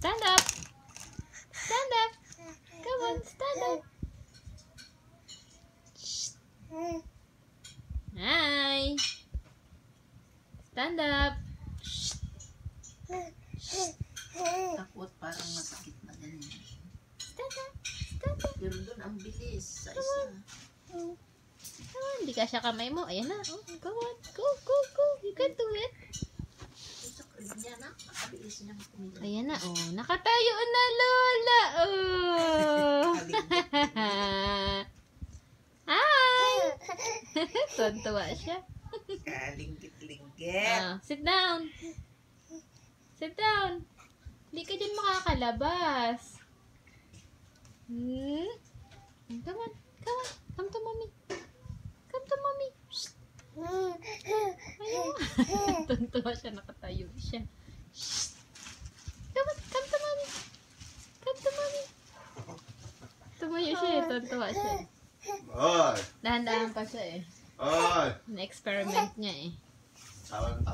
Stand up. Stand up. Come on, stand up. Shh. Hi. Stand up. Shh. Shh. Takot, parang masakit na ganyan. Stand up. Stand up. Pero doon ang bilis sa isa. Come on, hindi ka siya kamay mo. Ayan na. Oh, go on. Go, go, go. You can do it. Sa crib niya na, nakabilis niya kumila. Ayan na. Oh, nakatayo na, Lola. Oh. Hi. Tuntua siya. Kalinggit-linggit. Sit down. Sit down. Hindi ka dyan makakalabas. Come on. Come on. Come to mommy. Come to mommy. Shh. Ayaw. Tuntua siya. Nakatayo siya. Shh. Come on. Come to mommy. Come to mommy. Tumayo siya eh. Tuntua siya. Oy! Dahan-dahan pa siya eh. Oy! Na-experiment niya eh. Tawag